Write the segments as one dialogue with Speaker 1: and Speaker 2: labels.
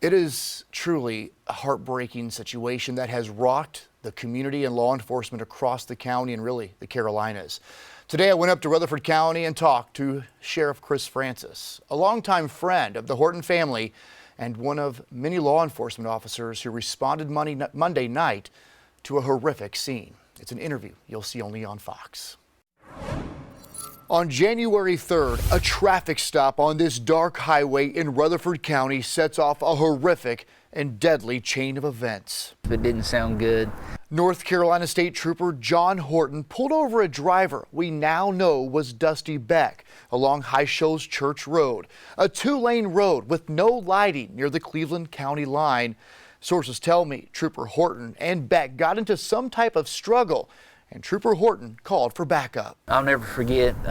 Speaker 1: It is truly a heartbreaking situation that has rocked the community and law enforcement across the county and really the Carolinas. Today I went up to Rutherford County and talked to Sheriff Chris Francis, a longtime friend of the Horton family and one of many law enforcement officers who responded Monday night to a horrific scene. It's an interview you'll see only on Fox. On January 3rd, a traffic stop on this dark highway in Rutherford County sets off a horrific and deadly chain of events.
Speaker 2: It didn't sound good.
Speaker 1: North Carolina State Trooper John Horton pulled over a driver we now know was Dusty Beck along High Shoals Church Road, a two-lane road with no lighting near the Cleveland County line. Sources tell me Trooper Horton and Beck got into some type of struggle, and Trooper Horton called for backup.
Speaker 2: I'll never forget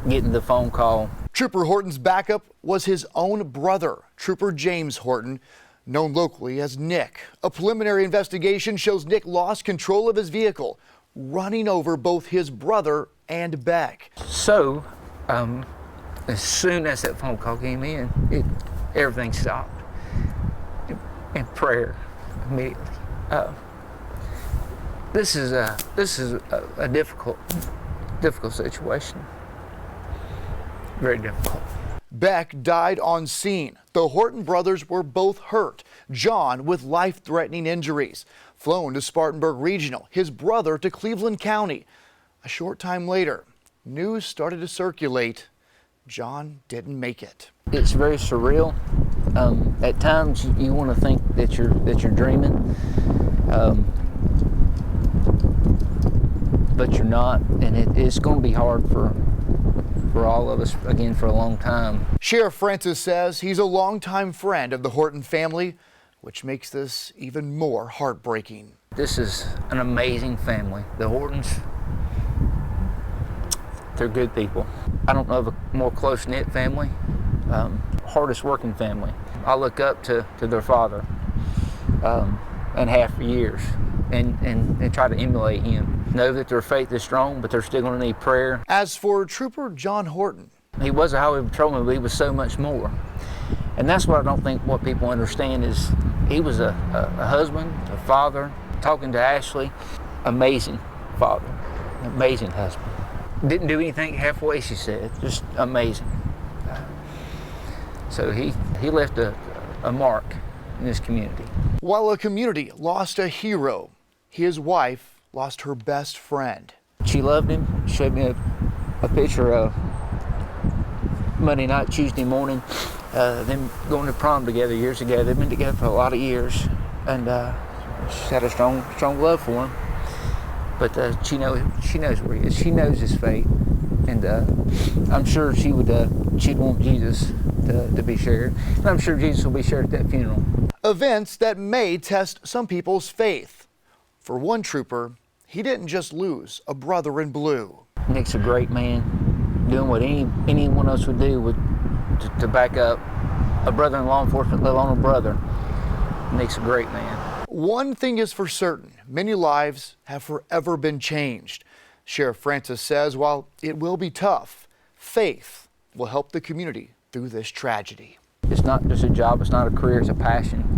Speaker 2: getting the phone call.
Speaker 1: Trooper Horton's backup was his own brother, Trooper James Horton, known locally as Nick. A preliminary investigation shows Nick lost control of his vehicle, running over both his brother and Beck.
Speaker 2: So, as soon as that phone call came in, everything stopped. In prayer, immediately. This is a difficult situation. Very difficult.
Speaker 1: Beck died on scene. The Horton brothers were both hurt. John with life-threatening injuries. Flown to Spartanburg Regional, his brother to Cleveland County. A short time later, news started to circulate. John didn't make it.
Speaker 2: It's very surreal. At times you want to think that you're dreaming, but you're not, and it's going to be hard for all of us, again, for a long time.
Speaker 1: Sheriff Francis says he's a longtime friend of the Horton family, which makes this even more heartbreaking.
Speaker 2: This is an amazing family. The Hortons, they're good people. I don't know of a more close-knit family, hardest working family. I look up to their father and have for years and try to emulate him. Know that their faith is strong, but they're still going to need prayer.
Speaker 1: As for Trooper John Horton,
Speaker 2: he was a highway patrolman, but he was so much more. And that's what I don't think what people understand is he was a husband, a father, talking to Ashley, amazing father, amazing husband. Didn't do anything halfway, she said, just amazing. So he left a mark in this community.
Speaker 1: While a community lost a hero, his wife lost her best friend.
Speaker 2: She loved him. Showed me a picture of Monday night, Tuesday morning, them going to prom together years ago. They've been together for a lot of years, and she had a strong love for him. But she knows where he is. She knows his fate, and I'm sure she'd want Jesus to be shared, and I'm sure Jesus will be shared at that funeral.
Speaker 1: Events that may test some people's faith. For one trooper, he didn't just lose a brother in blue.
Speaker 2: Nick's a great man, doing what anyone else would do to back up a brother in law enforcement, let alone a brother. Nick's a great man.
Speaker 1: One thing is for certain, many lives have forever been changed. Sheriff Francis says while it will be tough, faith will help the community through this tragedy.
Speaker 2: It's not just a job, it's not a career, it's a passion.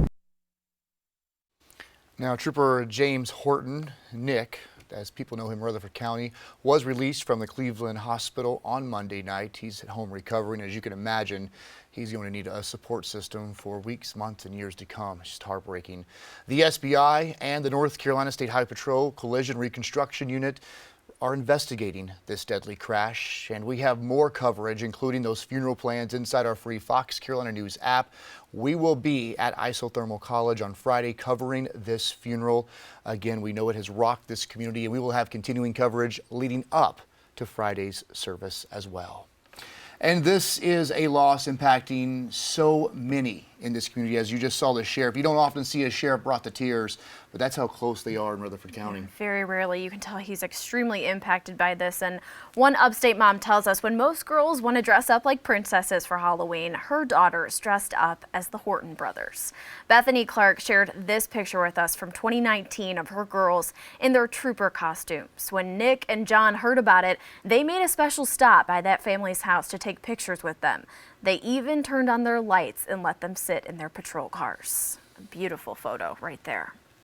Speaker 1: Now, Trooper James Horton, Nick, as people know him in Rutherford County, was released from the Cleveland Hospital on Monday night. He's at home recovering. As you can imagine, he's going to need a support system for weeks, months, and years to come. It's just heartbreaking. The SBI and the North Carolina State Highway Patrol Collision Reconstruction Unit are investigating this deadly crash, and we have more coverage, including those funeral plans, inside our free Fox Carolina News app. We will be at Isothermal College on Friday covering this funeral. Again, we know it has rocked this community, and we will have continuing coverage leading up to Friday's service as well. And this is a loss impacting so many in this community. As you just saw the sheriff, you don't often see a sheriff brought to tears, but that's how close they are in Rutherford County.
Speaker 3: Very rarely. You can tell he's extremely impacted by this. And one upstate mom tells us when most girls want to dress up like princesses for Halloween, her daughter is dressed up as the Horton brothers. Bethany Clark shared this picture with us from 2019 of her girls in their trooper costumes. When Nick and John heard about it, they made a special stop by that family's house to take pictures with them. They even turned on their lights and let them sit in their patrol cars. A beautiful photo right there.